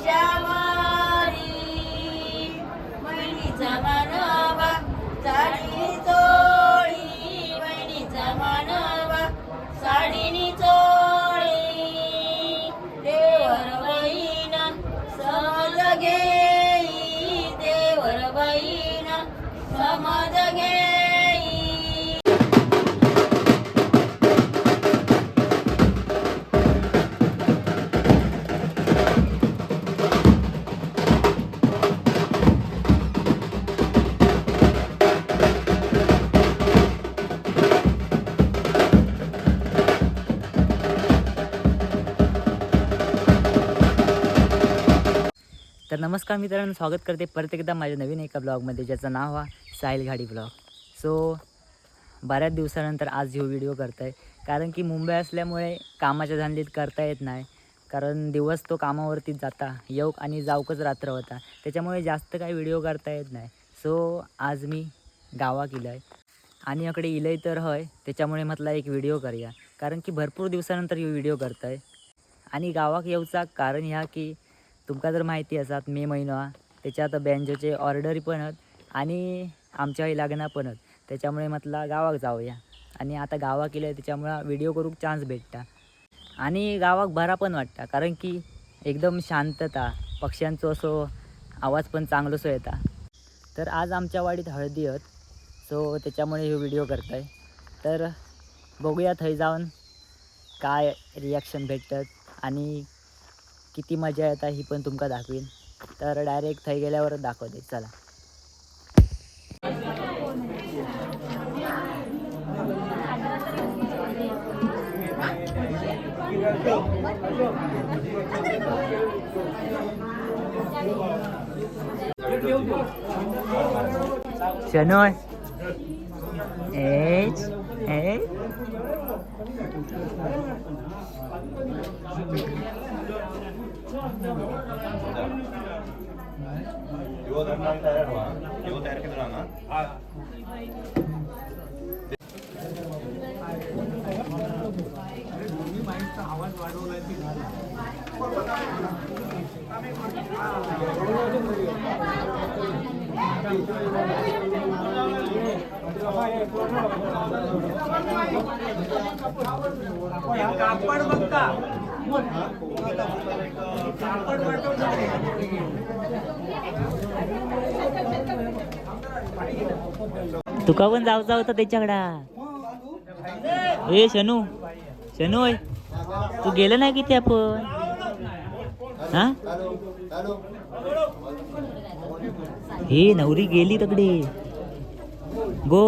पैशावारी बहिणीचा मानवा साडीनी चोळी बहिणीचा मानवा साडीनी चोळी देवर बहीण समज घेई देवर बहीण समज घेई. तर नमस्कार मित्रांनो, स्वागत करते परत एकदा माझ्या नवीन एका ब्लॉगमध्ये ज्याचं नाव आहे साहिल गाडी ब्लॉग. सो बऱ्याच दिवसानंतर आज हा व्हिडिओ करत आहे, कारण की मुंबई असल्यामुळे कामाच्या धांदलीत करता येत नाही. कारण दिवस तो कामावरतीच जाता येऊ आणि जाऊकच रात्र होता, त्याच्यामुळे जास्त काही व्हिडिओ करता येत नाही. सो आज मी गावा केलं आहे आणि इकडे इलंय तर होय, त्याच्यामुळे म्हटलं एक व्हिडिओ करूया, कारण की भरपूर दिवसानंतर हा व्हिडिओ करत आहे. आणि गावाक येऊचा कारण ह्या की तुमका जर माहिती असतात मे महिना त्याच्यात बँजोचे ऑर्डरी पण आहेत आणि आमच्या लग्ना पण आहेत, त्याच्यामुळे म्हटलं गावाक जाऊया. आणि आता गावाक केलं आहे त्याच्यामुळं व्हिडिओ करूक चान्स भेटता आणि गावाक बरा पण वाटता, कारण की एकदम शांतता, पक्ष्यांचो असो आवाज पण चांगलोसो येता. तर आज आमच्या वाडीत हळदी आहेत, सो त्याच्यामुळे हे व्हिडिओ करत आहे. तर बघूया थंय जाऊन काय रिॲक्शन भेटतात आणि किती मजा येतात ही पण तुमका दाखवीन. तर डायरेक्ट थंय गेल्यावरच दाखवते, चला. शनोय आवाज वाढवलाय कापड बघता कापड तुका पण जाऊचा होता त्याच्याकडा. ए शनू शनू तू गेलं नाही किती आपण हा? हे नवरी गेली तकडे गो.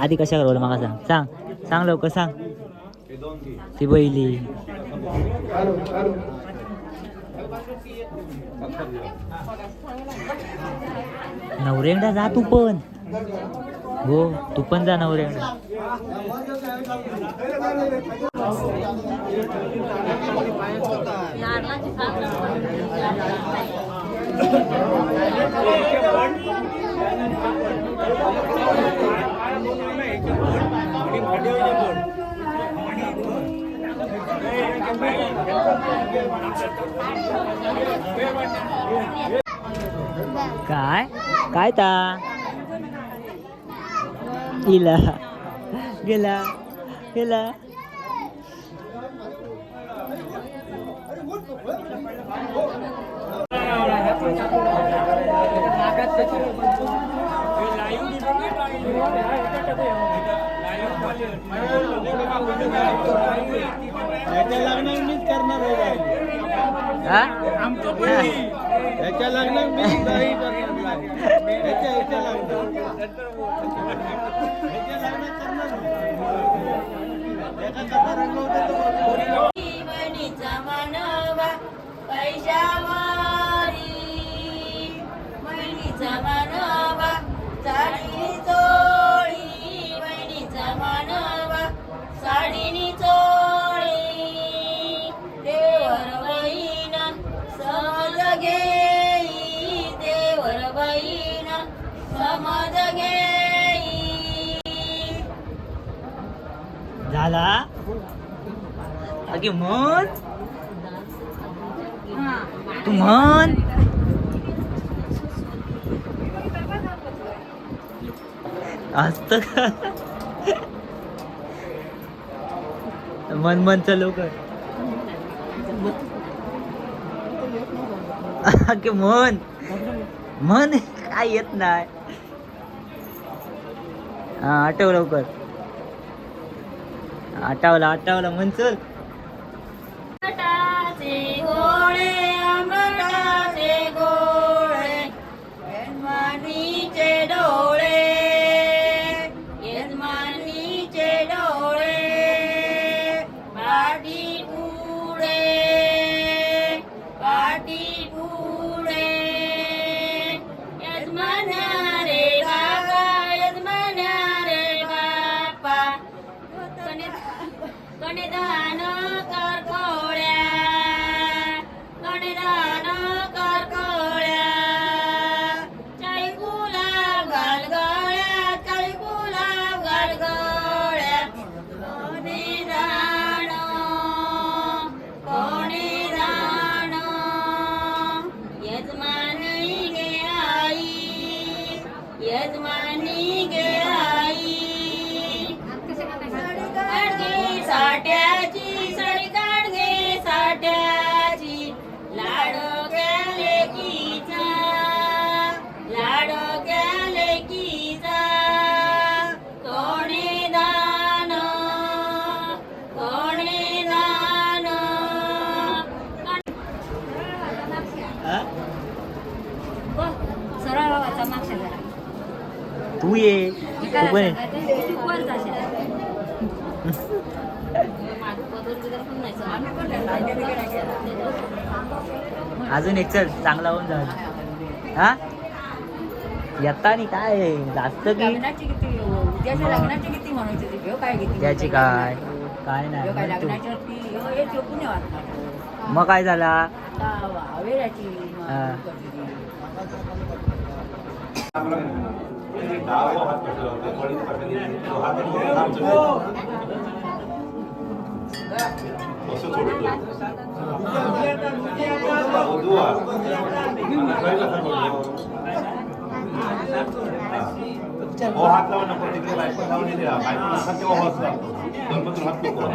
आधी कशा करवलं मला सांग सांग सांग लवकर सांग. ती बैली नवरेंगडा जा तू पण गो, तू पण जा नवरेंगडा. काय काय ता इला गेला गेला. याच्या लग्नात मी नाही करणार. बहिणीचा मानवा पैशावारी बहिणीचा मानवा साडीनी चोळी बहिणीचा मानवा साडीनी चोळी देवर बहीण समज घेई देवर बहीण समज घेई. झाला अगे मत तू म्हण. असत का? मन चल लवकर. की मन काय येत नाही. हा आठव लवकर. आठवला मन चल. अमृताचे गोळे अमृताचे गोळे यजमानीचे डोळे यजमानीचे डोळे पाठी पुढे यजमान्या रे बापा कणेदान कर कोळ्या चाळी गुलाब घाल गळ्या कोणी दाण यजमानी गे आई साडी काढगे साठ्याची लाडक्या लेकीचा कोणी दान सरळ वाचा मागच्या जरा तू ये. तू पण अजून एक चल चांगला होऊन जाईल. हा येतानी काय जास्त की लग्नाची किती उद्याच्या लग्नाची किती म्हणायची ती काय किती त्याची काय काय नाही काय म्हण तू. लग्नाची होती हे चोकून नाही वाटणार मग काय झाला. आता हवेलाची हा. हात लावून नको तिकडे बायको लावून येते बायको नसतात तेव्हा हात लागतो गणपती हात नको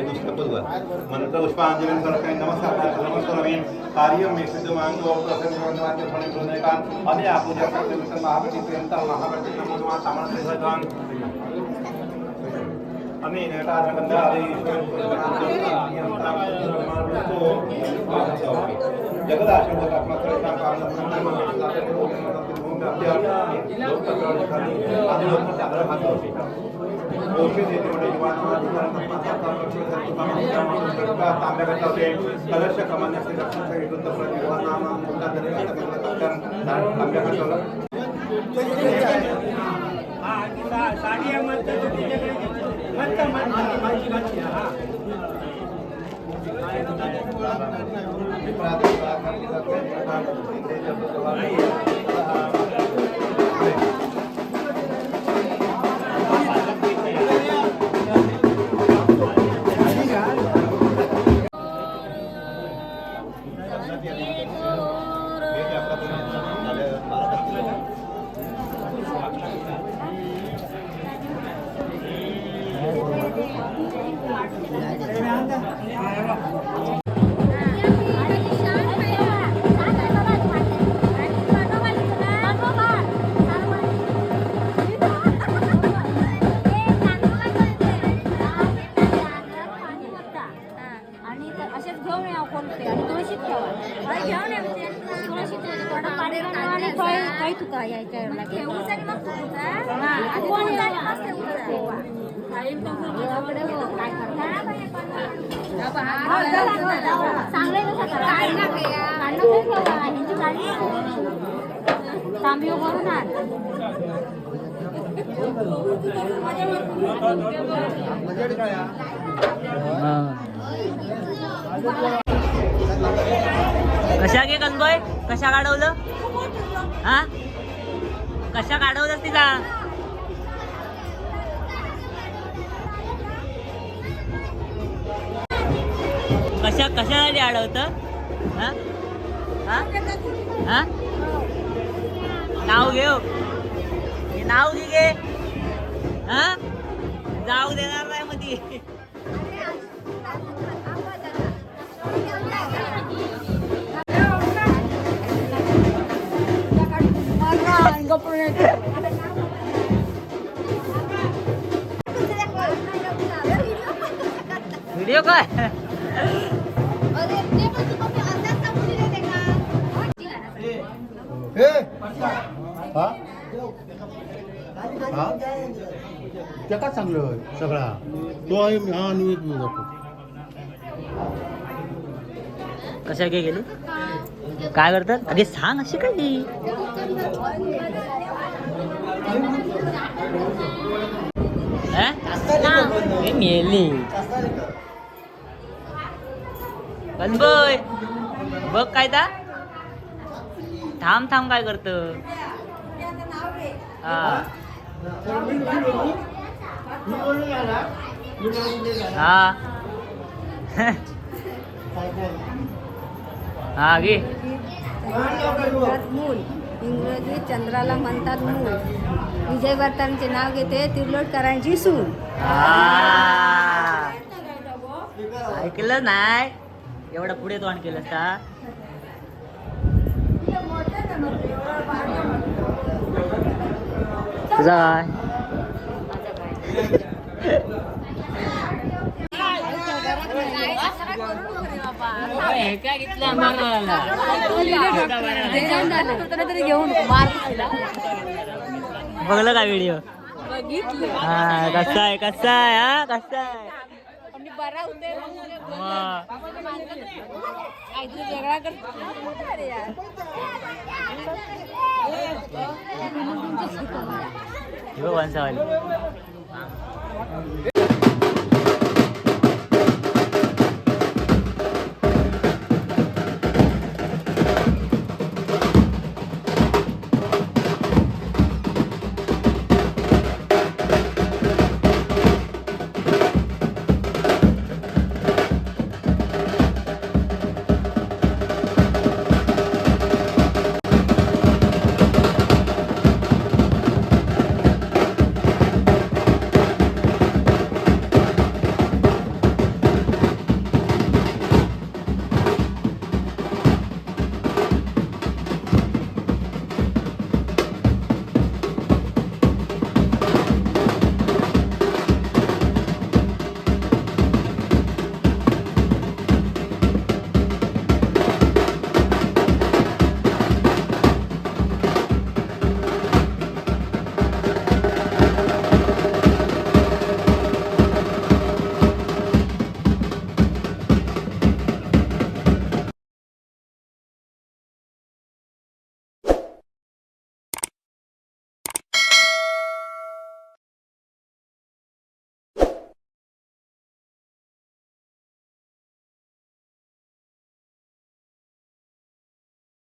मंत्र पुष्पांजलि सर्वकाय नमस्कार नमस्कार कार्य में सिद्धमांगो प्रसन्न फणे हृदयकान अने आपूजा सत्यविष्णु महापति प्रियंता महापति नमो नमः सामन सहितान अने नेटारगंधा आदि जगदाशीर्वाद आत्मसहितान कारण कशा गे कनबॉय कशा काढवलं हा कशा काढवलंस तिचा कशासाठी अडवत हा हा हा नाव घेऊ हे नाव घे हा जाऊ देणार नाही मध्ये व्हिडिओ काय त्या का चांगलं सगळा तो आहे हा निवेद मी जातो कशा काय गेली काय करतात अगे सांग अशी काही मेली कनबोय बघ काय ता थांब थांब काय करत हा हा हा गे मूल इंग्रजी चंद्राला म्हणतात मूल विजय वर्तनचे नाव घेते तिर्लोटकरांची सून ऐकलं नाही एवढा पुढे तोंड केलं का तुझा काय बघलं का व्हिडिओ हा कसा आहे हा कसा आहे वेगळा वंशावाली